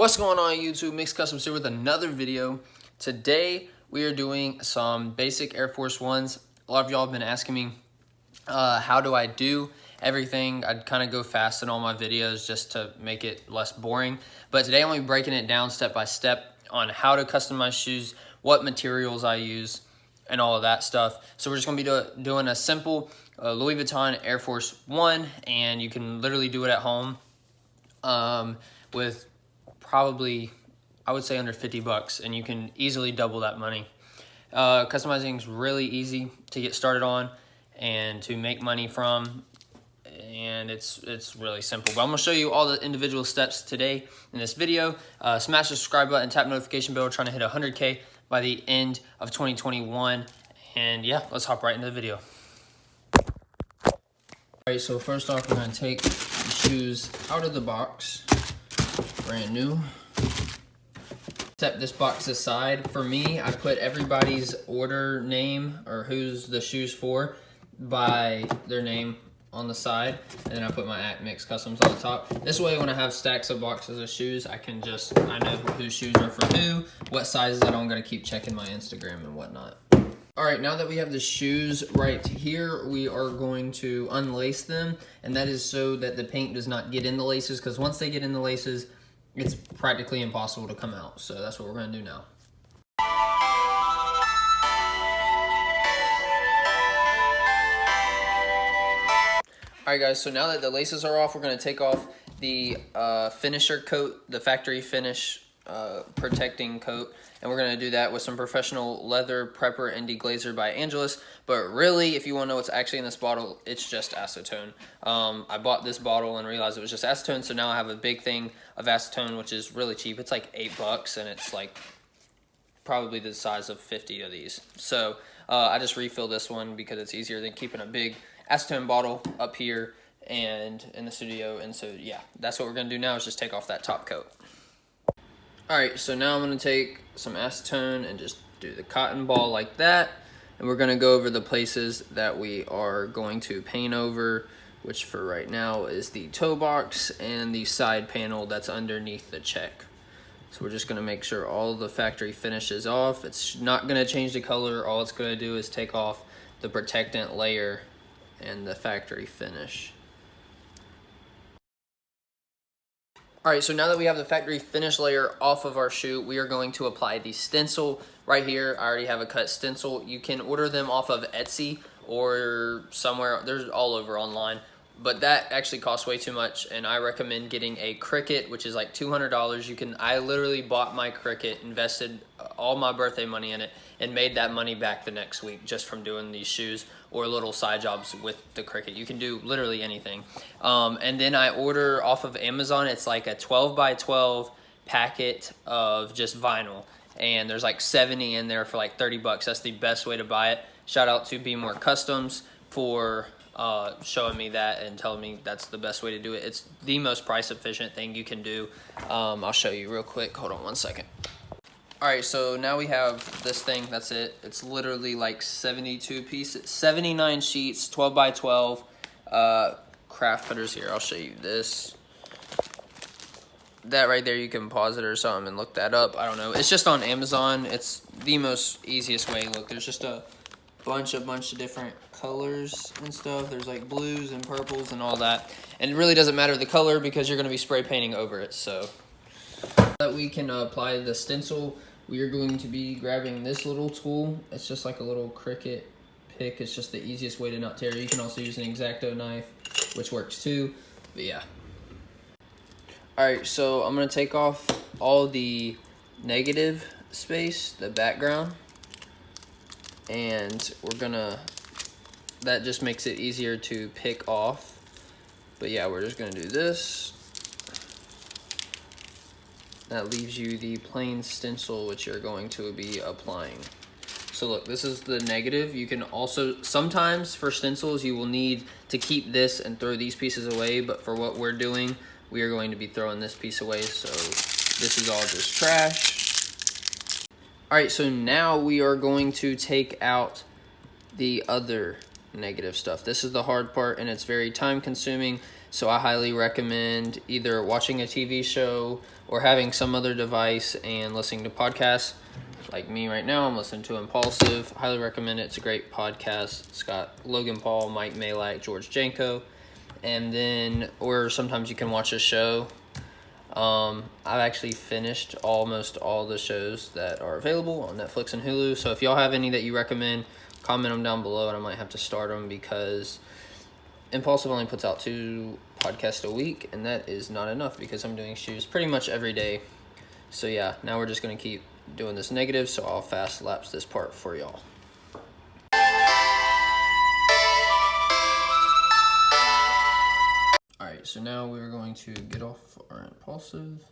What's going on YouTube? Mixed Customs here with another video. Today we are doing some basic Air Force Ones. A lot of y'all have been asking me how do I do everything. I'd kind of go fast in all my videos just to make it less boring. But today I'm going to be breaking it down step by step on how to customize shoes, what materials I use, and all of that stuff. So we're just going to be doing a simple Louis Vuitton Air Force One, and you can literally do it at home with probably, I would say, under 50 bucks, and you can easily double that money. Customizing is really easy to get started on and to make money from, and it's really simple. But I'm gonna show you all the individual steps today in this video. Smash the subscribe button, tap notification bell. We're trying to hit 100K by the end of 2021, and yeah, let's hop right into the video. All right, so first off, we're gonna take the shoes out of the box. Brand new. Set this box aside. For me, I put everybody's order name or who's the shoes for by their name on the side, and then I put my @Mixed Customs on the top. This way, when I have stacks of boxes of shoes, I know whose shoes are for who, what sizes. I don't gotta keep checking my Instagram and whatnot. All right, now that we have the shoes right here, we are going to unlace them, and that is so that the paint does not get in the laces, because once they get in the laces, it's practically impossible to come out. So that's what we're gonna do now. All right guys, so now that the laces are off, we're gonna take off the finisher coat, the factory finish protecting coat, and we're gonna do that with some professional leather prepper and deglazer by Angelus. But really, if you wanna know what's actually in this bottle, it's just acetone. I bought this bottle and realized it was just acetone, so now I have a big thing of acetone, which is really cheap. It's like 8 bucks, and it's like probably the size of 50 of these. So I just refill this one because it's easier than keeping a big acetone bottle up here and in the studio. And so yeah, that's what we're gonna do now, is just take off that top coat. All right, so now I'm gonna take some acetone and just do the cotton ball like that. And we're gonna go over the places that we are going to paint over, which for right now is the toe box and the side panel that's underneath the check. So we're just gonna make sure all the factory finish is off. It's not gonna change the color. All it's gonna do is take off the protectant layer and the factory finish. All right, so now that we have the factory finish layer off of our shoe, we are going to apply the stencil right here. I already have a cut stencil. You can order them off of Etsy or somewhere. There's all over online, but that actually costs way too much, and I recommend getting a Cricut, which is like $200. I literally bought my Cricut, invested all my birthday money in it, and made that money back the next week just from doing these shoes or little side jobs with the Cricut. You can do literally anything. And then I order off of Amazon. It's like a 12 by 12 packet of just vinyl, and there's like 70 in there for like 30 bucks. That's the best way to buy it. Shout out to Be More Customs for showing me that and telling me that's the best way to do it. It's the most price efficient thing you can do. I'll show you real quick. Hold on one second. All right, so now we have this thing. That's it. It's literally like 72 pieces, 79 sheets, 12 by 12 craft cutters. Here, I'll show you this. That right there, you can pause it or something and look that up. I don't know. It's just on Amazon. It's the most easiest way. Look, there's just a bunch of different colors and stuff. There's like blues and purples and all that. And it really doesn't matter the color because you're going to be spray painting over it. So that we can apply the stencil, we are going to be grabbing this little tool. It's just like a little Cricut pick. It's just the easiest way to not tear. You can also use an X-Acto knife, which works too. But yeah. All right, so I'm going to take off all the negative space, the background. And that just makes it easier to pick off. But yeah, we're just gonna do this. That leaves you the plain stencil, which you're going to be applying. So look, this is the negative. You can also, sometimes for stencils, you will need to keep this and throw these pieces away, but for what we're doing, we are going to be throwing this piece away, so this is all just trash. All right, so now we are going to take out the other negative stuff. This is the hard part, and it's very time consuming, so I highly recommend either watching a TV show or having some other device and listening to podcasts. Like me right now, I'm listening to Impulsive. Highly recommend it. It's a great podcast. It's got Logan Paul, Mike Malak, George Janko. And then, or sometimes you can watch a show. I've actually finished almost all the shows that are available on Netflix and Hulu. So if y'all have any that you recommend, comment them down below and I might have to start them, because Impulsive only puts out 2 podcasts a week, and that is not enough because I'm doing shoes pretty much every day. So yeah, now we're just going to keep doing this negative, so I'll fast lapse this part for y'all. Alright, so now we're going to get off our Impulsive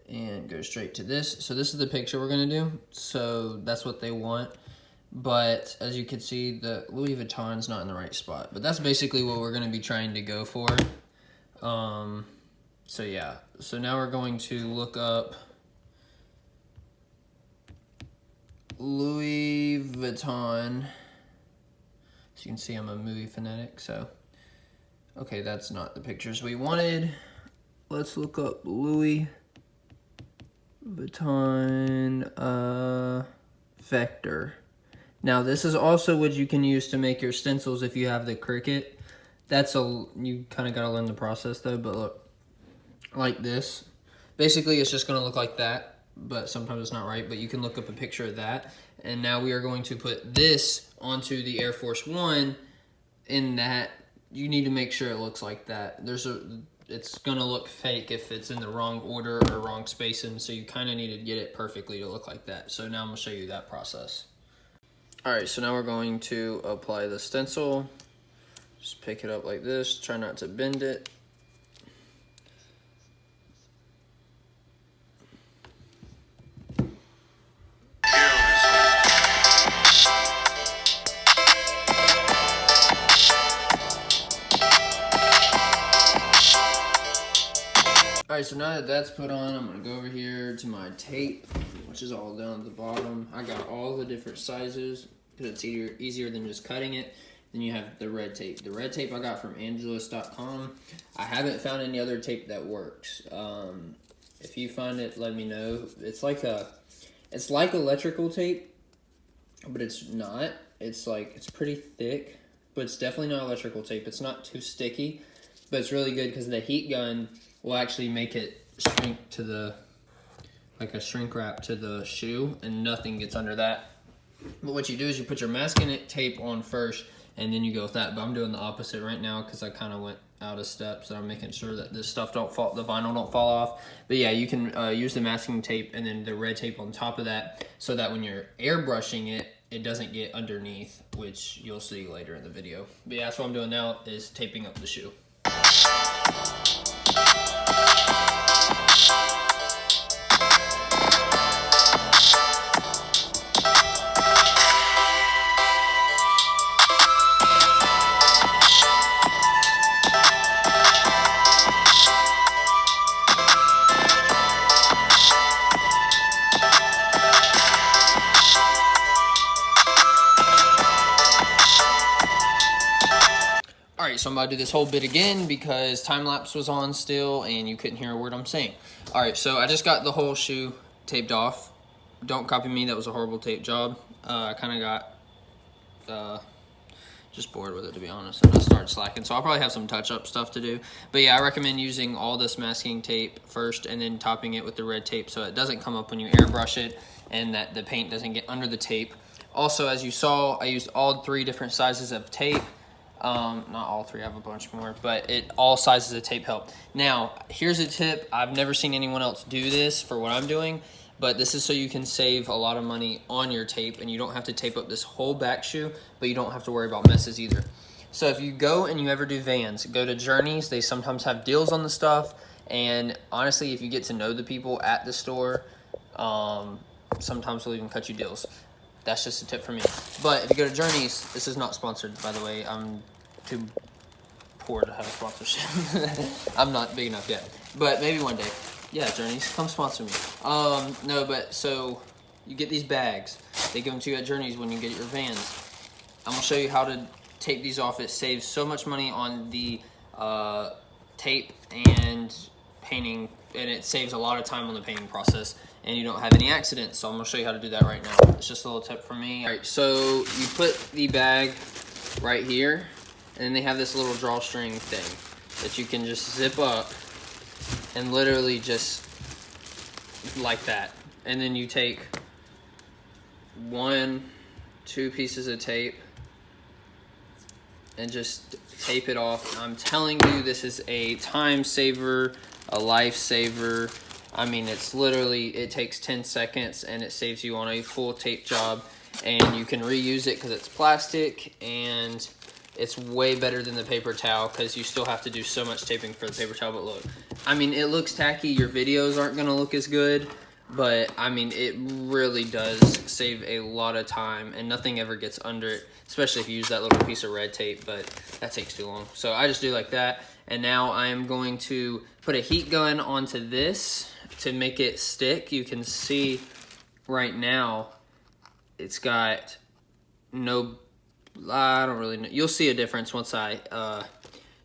and go straight to this. So this is the picture we're going to do. So that's what they want. But as you can see, the Louis Vuitton's not in the right spot. But that's basically what we're going to be trying to go for. So yeah, so now we're going to look up Louis Vuitton. As you can see, I'm a movie fanatic, so. Okay, that's not the pictures we wanted. Let's look up Louis Vuitton Vector. Now, this is also what you can use to make your stencils if you have the Cricut. You kind of got to learn the process though, but look, like this. Basically, it's just going to look like that, but sometimes it's not right, but you can look up a picture of that. And now we are going to put this onto the Air Force One in that. You need to make sure it looks like that. It's gonna look fake if it's in the wrong order or wrong spacing, so you kind of need to get it perfectly to look like that. So now I'm gonna show you that process. All right, so now we're going to apply the stencil. Just pick it up like this, try not to bend it. Alright, so now that that's put on, I'm going to go over here to my tape, which is all down at the bottom. I got all the different sizes because it's easier than just cutting it. Then you have the red tape. The red tape I got from Angelus.com. I haven't found any other tape that works. If you find it, let me know. It's like electrical tape, but it's not. It's pretty thick, but it's definitely not electrical tape. It's not too sticky, but it's really good because the heat gun will actually make it shrink to like a shrink wrap to the shoe, and nothing gets under that. But what you do is you put your masking tape on first, and then you go with that. But I'm doing the opposite right now because I kind of went out of steps, and I'm making sure that this stuff the vinyl don't fall off. But yeah, you can use the masking tape and then the red tape on top of that, so that when you're airbrushing it, it doesn't get underneath, which you'll see later in the video. But yeah, that's what I'm doing now, is taping up the shoe. Alright, so I'm about to do this whole bit again because time-lapse was on still and you couldn't hear a word I'm saying. Alright, so I just got the whole shoe taped off. Don't copy me, that was a horrible tape job. I kind of got just bored with it, to be honest, and I started slacking. So I'll probably have some touch-up stuff to do. But yeah, I recommend using all this masking tape first and then topping it with the red tape so it doesn't come up when you airbrush it and that the paint doesn't get under the tape. Also, as you saw, I used all 3 different sizes of tape. Not all 3, I have a bunch more, but all sizes of tape help. Now, here's a tip. I've never seen anyone else do this for what I'm doing, but this is so you can save a lot of money on your tape, and you don't have to tape up this whole back shoe, but you don't have to worry about messes either. So if you go and you ever do Vans, go to Journeys. They sometimes have deals on the stuff, and honestly, if you get to know the people at the store, sometimes they'll even cut you deals. That's just a tip for me. But if you go to Journeys, this is not sponsored, by the way. I'm too poor to have a sponsorship. I'm not big enough yet. But maybe one day. Yeah, Journeys, come sponsor me. No, but so you get these bags. They give them to you at Journeys when you get your Vans. I'm going to show you how to tape these off. It saves so much money on the tape and painting, and it saves a lot of time on the painting process, and you don't have any accidents. So I'm gonna show you how to do that right now. It's just a little tip from me. All right, so you put the bag right here, and then they have this little drawstring thing that you can just zip up and literally just like that. And then you take 1, 2 pieces of tape and just tape it off. I'm telling you, this is a time saver, a life saver. I mean, it's literally, it takes 10 seconds and it saves you on a full tape job, and you can reuse it because it's plastic, and it's way better than the paper towel because you still have to do so much taping for the paper towel. But look, I mean, it looks tacky. Your videos aren't gonna look as good, but I mean, it really does save a lot of time, and nothing ever gets under it, especially if you use that little piece of red tape, but that takes too long. So I just do like that. And now I am going to put a heat gun onto this to make it stick. You can see right now, it's got no, I don't really know. You'll see a difference once I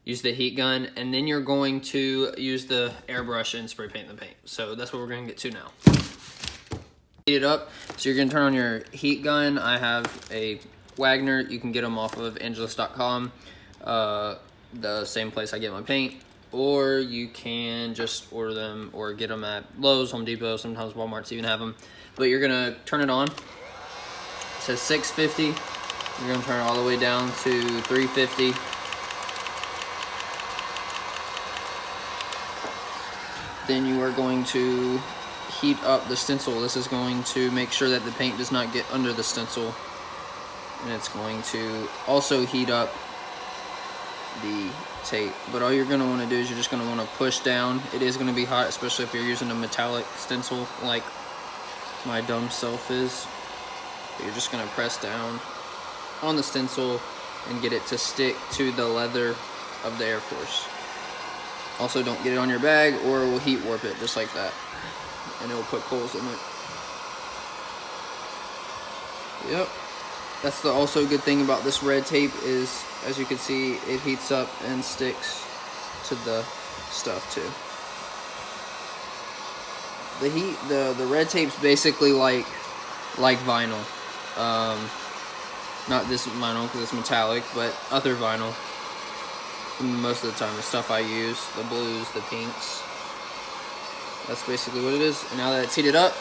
use the heat gun, and then you're going to use the airbrush and spray paint the paint. So that's what we're gonna get to now. Heat it up. So you're gonna turn on your heat gun. I have a Wagner. You can get them off of angelus.com, the same place I get my paint, or you can just order them or get them at Lowe's, Home Depot, sometimes Walmart's even have them. But you're gonna turn it on. It says 650. You're gonna turn it all the way down to 350. Then you are going to heat up the stencil. This is going to make sure that the paint does not get under the stencil. And it's going to also heat up the tape. But all you're gonna wanna do is you're just gonna wanna push down. It is gonna be hot, especially if you're using a metallic stencil like my dumb self is. But you're just gonna press down on the stencil and get it to stick to the leather of the Air Force. Also, don't get it on your bag or it will heat warp it just like that, and it will put holes in it. Yep. That's the also good thing about this red tape is, as you can see, it heats up and sticks to the stuff too. The red tape's basically like vinyl. Not this vinyl because it's metallic, but other vinyl. Most of the time, the stuff I use, the blues, the pinks. That's basically what it is. And now that it's heated up,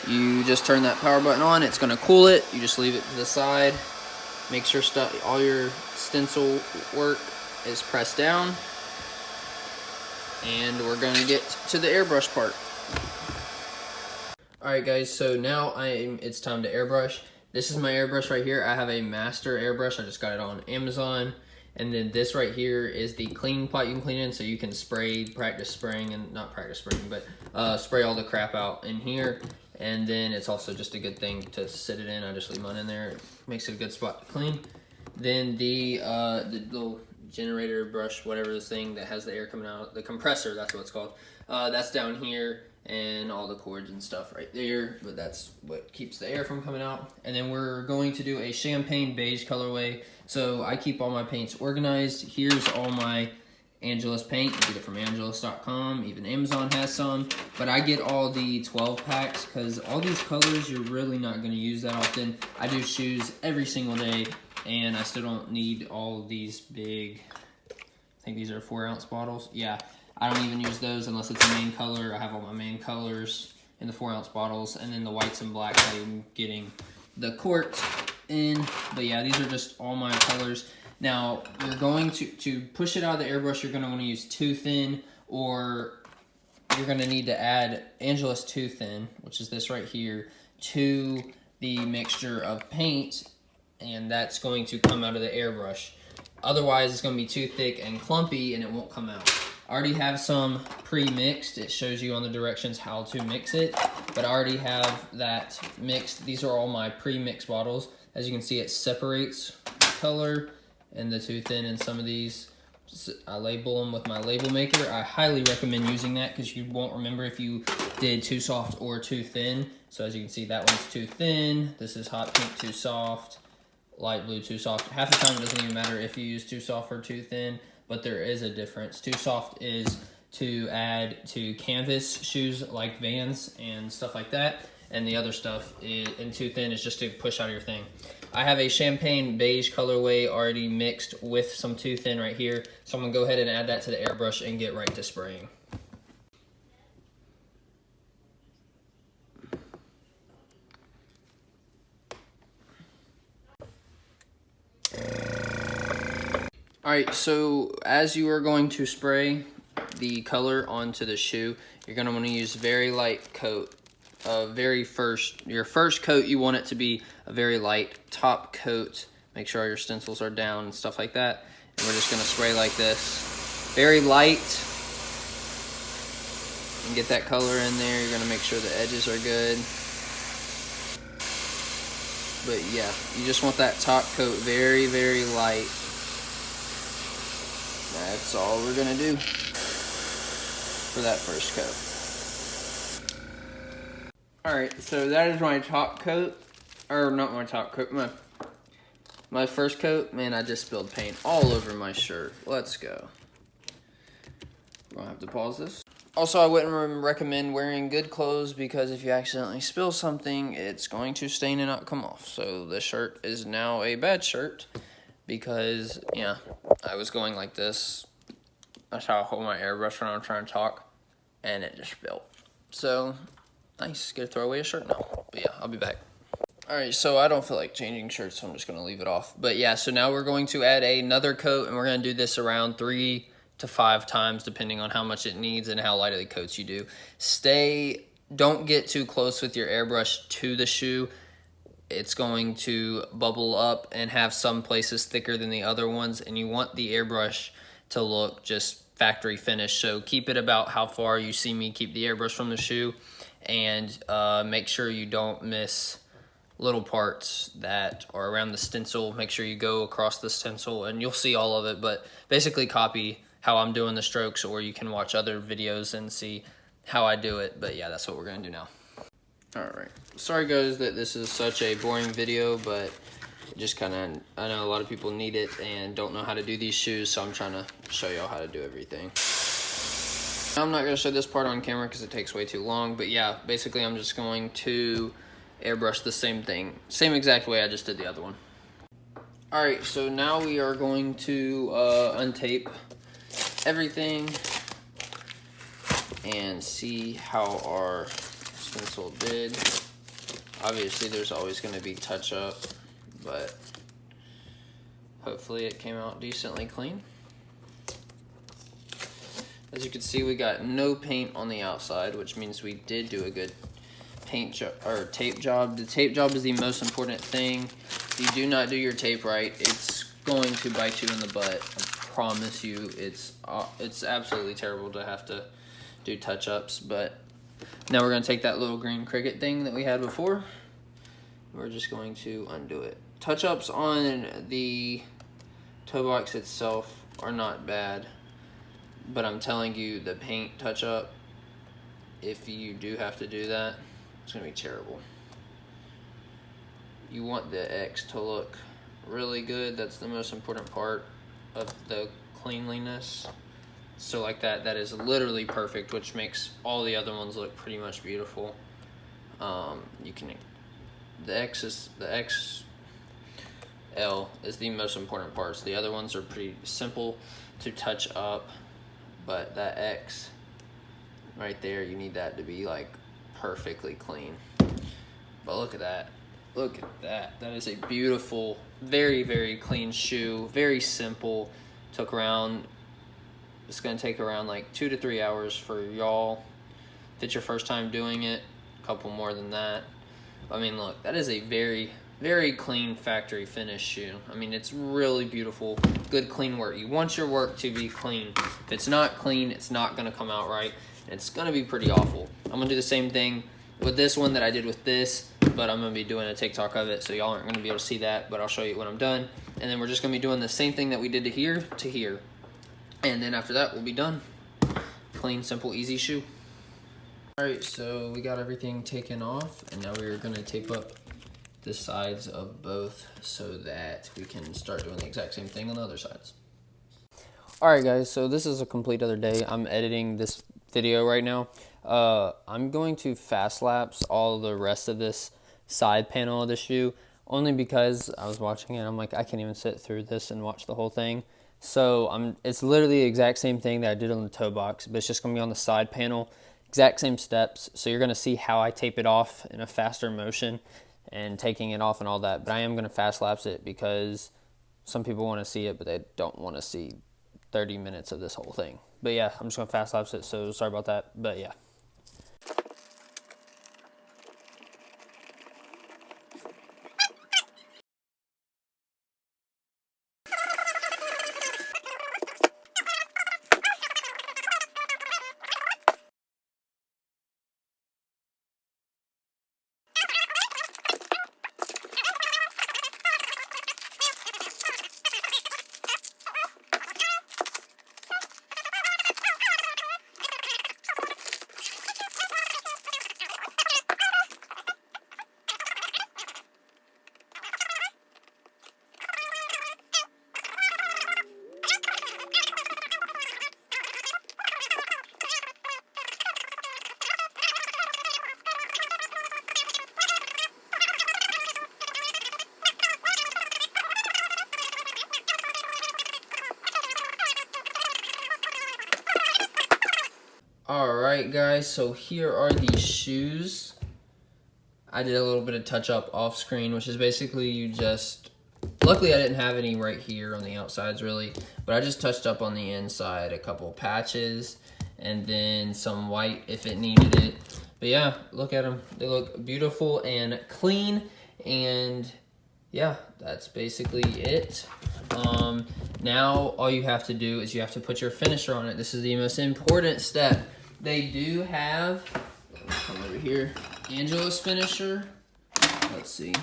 you just turn that power button on. It's gonna cool it. You just leave it to the side. Make sure all your stencil work is pressed down. And we're gonna get to the airbrush part. All right, guys. So now it's time to airbrush. This is my airbrush right here. I have a master airbrush. I just got it on Amazon. And then this right here is the clean pot you can clean in, so you can practice spraying, and not practice spraying, but spray all the crap out in here. And then it's also just a good thing to sit it in. I just leave mine in there. It makes it a good spot to clean. Then the little generator brush, whatever this thing that has the air coming out, the compressor, that's what it's called. That's down here, and all the cords and stuff right there, but that's what keeps the air from coming out. And then we're going to do a champagne beige colorway. So I keep all my paints organized. Here's all my Angelus paint. You get it from angelus.com. Even Amazon has some, but I get all the 12 packs because all these colors you're really not going to use that often. I do shoes every single day, and I still don't need all of these big, I think these are 4-ounce bottles. Yeah, I don't even use those unless it's a main color. I have all my main colors in the 4-ounce bottles, and then the whites and blacks I'm getting the quart in. But yeah, these are just all my colors. Now, you're going to push it out of the airbrush, you're going to want to use Too Thin, or you're going to need to add Angelus Too Thin, which is this right here, to the mixture of paint, and that's going to come out of the airbrush. Otherwise, it's going to be too thick and clumpy, and it won't come out. I already have some pre-mixed. It shows you on the directions how to mix it, but I already have that mixed. These are all my pre-mixed bottles. As you can see, it separates color and the Too Thin in some of these. I label them with my label maker. I highly recommend using that because you won't remember if you did too soft or too thin. So as you can see, that one's too thin. This is hot pink, too soft. light blue too soft. Half the time it doesn't even matter if you use too soft or too thin, but there is a difference. Too soft is to add to canvas shoes like Vans and stuff like that, and the other stuff is, and too thin is just to push out your thing. I have a champagne beige colorway already mixed with some too thin right here, so I'm gonna go ahead and add that to the airbrush and get right to spraying. Alright, so as you are going to spray the color onto the shoe, you're going to want to use very light coat. Your first coat, you want it to be a very light top coat. Make sure all your stencils are down and stuff like that. And we're just going to spray like this. Very light. And get that color in there. You're going to make sure the edges are good. But yeah, you just want that top coat very, very light. That's all we're gonna do for that first coat. Alright, so that is my top coat, or not my top coat, my first coat. Man, I just spilled paint all over my shirt. Let's go. I'm gonna have to pause this. Also, I wouldn't recommend wearing good clothes because if you accidentally spill something, it's going to stain and not come off. So this shirt is now a bad shirt. Because, yeah, I was going like this. That's how I hold my airbrush when I'm trying to talk. And it just spilled. So, nice. Get to throw away a shirt now. But yeah, I'll be back. Alright, so I don't feel like changing shirts, so I'm just going to leave it off. But yeah, so now we're going to add another coat. And we're going to do this around 3 to 5 times, depending on how much it needs and how light of the coats you do. Don't get too close with your airbrush to the shoe. It's going to bubble up and have some places thicker than the other ones, and you want the airbrush to look just factory finished. So keep it about how far you see me keep the airbrush from the shoe, and make sure you don't miss little parts that are around the stencil. Make sure you go across the stencil, and you'll see all of it, but basically copy how I'm doing the strokes, or you can watch other videos and see how I do it. But yeah, that's what we're gonna do now. Alright, sorry guys that this is such a boring video, but just kind of, I know a lot of people need it and don't know how to do these shoes, so I'm trying to show y'all how to do everything. I'm not going to show this part on camera because it takes way too long, but yeah, basically I'm just going to airbrush the same thing, same exact way I just did the other one. Alright, so now we are going to untape everything and see how our stencil did. Obviously there's always going to be touch up, but hopefully it came out decently clean. As you can see, we got no paint on the outside, which means we did do a good paint job or tape job. The tape job is the most important thing. If you do not do your tape right, it's going to bite you in the butt. I promise you. It's absolutely terrible to have to do touch-ups, but now we're going to take that little green cricket thing that we had before. We're just going to undo it. Touch-ups on the toe box itself are not bad, but I'm telling you, the paint touch-up, if you do have to do that, it's going to be terrible. You want the X to look really good. That's the most important part of the cleanliness. So like that is literally perfect, which makes all the other ones look pretty much beautiful. The XL is the most important parts. The other ones are pretty simple to touch up, but that X right there, you need that to be like perfectly clean. But look at that. Look at that. That is a beautiful, very, very clean shoe. Very simple. It's going to take around like 2 to 3 hours for y'all. If it's your first time doing it, a couple more than that. I mean, look, that is a very, very clean factory finish shoe. I mean, it's really beautiful. Good, clean work. You want your work to be clean. If it's not clean, it's not going to come out right. It's going to be pretty awful. I'm going to do the same thing with this one that I did with this, but I'm going to be doing a TikTok of it, so y'all aren't going to be able to see that, but I'll show you when I'm done. And then we're just going to be doing the same thing that we did to here to here. And then after that, we'll be done. Clean, simple, easy shoe. Alright, so we got everything taken off, and now we're going to tape up the sides of both so that we can start doing the exact same thing on the other sides. Alright guys, so this is a complete other day. I'm editing this video right now. I'm going to fast lapse all the rest of this side panel of the shoe, only because I was watching it, I'm like, I can't even sit through this and watch the whole thing. So it's literally the exact same thing that I did on the toe box, but it's just going to be on the side panel. Exact same steps. So you're going to see how I tape it off in a faster motion and taking it off and all that. But I am going to fast lapse it because some people want to see it, but they don't want to see 30 minutes of this whole thing. But yeah, I'm just going to fast lapse it, so sorry about that. But yeah. Alright guys, so here are these shoes. I did a little bit of touch up off screen, which is basically you just, luckily I didn't have any right here on the outsides really, but I just touched up on the inside, a couple patches, and then some white if it needed it. But yeah, look at them. They look beautiful and clean, and yeah, that's basically it. Now all you have to do is you have to put your finisher on it. This is the most important step. They do have, come over here, Angela's finisher. Let's see,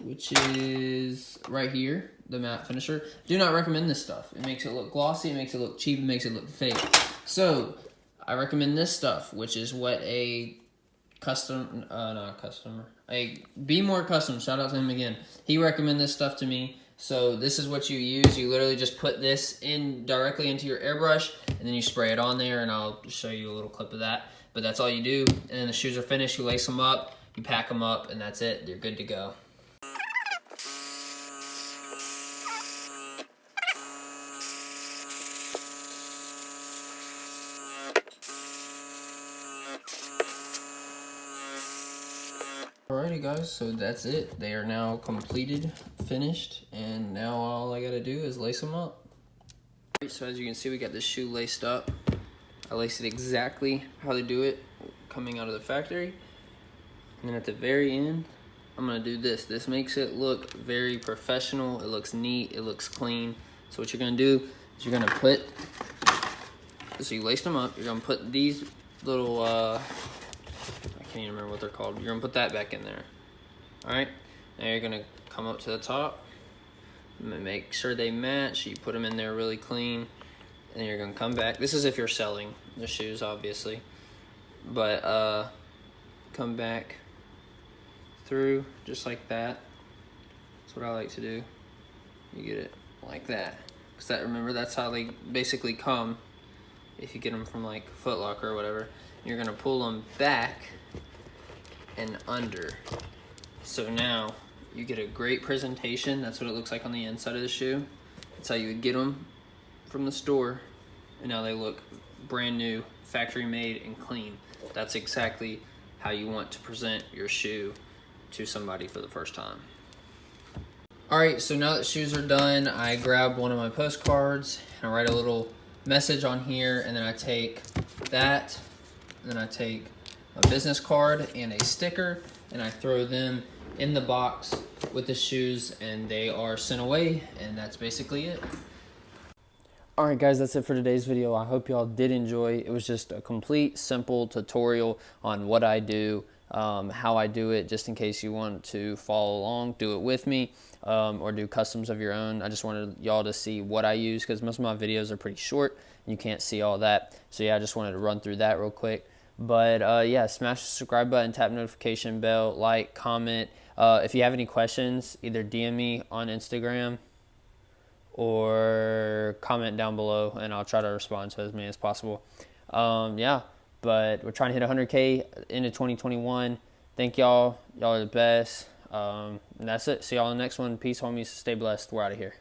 which is right here, the matte finisher. Do not recommend this stuff. It makes it look glossy, it makes it look cheap, it makes it look fake. So I recommend this stuff, which is what a Be More Custom, shout out to him again. He recommended this stuff to me. So this is what you use. You literally just put this in directly into your airbrush, and then you spray it on there, and I'll show you a little clip of that. But that's all you do, and then the shoes are finished. You lace them up, you pack them up, and that's it. They're good to go. Alrighty guys, so that's it. They are now completed, finished, and now all I gotta do is lace them up. Alright, so as you can see, we got this shoe laced up. I laced it exactly how they do it coming out of the factory. And then at the very end, I'm gonna do this. This makes it look very professional. It looks neat, it looks clean. So what you're gonna do is you're gonna put, so you laced them up, you're gonna put these little, I can't even remember what they're called. You're gonna put that back in there. Alright, now you're gonna come up to the top, make sure they match. You put them in there really clean, and you're gonna come back. This is if you're selling the shoes, obviously, but come back through just like that. That's what I like to do. You get it like that, because that, remember, that's how they basically come if you get them from like Foot Locker or whatever. You're gonna pull them back and under. So now you get a great presentation. That's what it looks like on the inside of the shoe. That's how you would get them from the store, and now they look brand new, factory made and clean. That's exactly how you want to present your shoe to somebody for the first time. Alright, so now that shoes are done, I grab one of my postcards and I write a little message on here, and then I take that, and then I take a business card and a sticker, and I throw them in the box with the shoes, and they are sent away, and that's basically it. Alright guys, that's it for today's video. I hope y'all did enjoy. It was just a complete, simple tutorial on what I do, how I do it, just in case you want to follow along, do it with me, or do customs of your own. I just wanted y'all to see what I use, because most of my videos are pretty short, and you can't see all that. So yeah, I just wanted to run through that real quick. But yeah, smash the subscribe button, tap notification bell, like, comment, If you have any questions, either DM me on Instagram or comment down below, and I'll try to respond to as many as possible. Yeah, but we're trying to hit 100K into 2021. Thank y'all. Y'all are the best. And that's it. See y'all in the next one. Peace, homies. Stay blessed. We're out of here.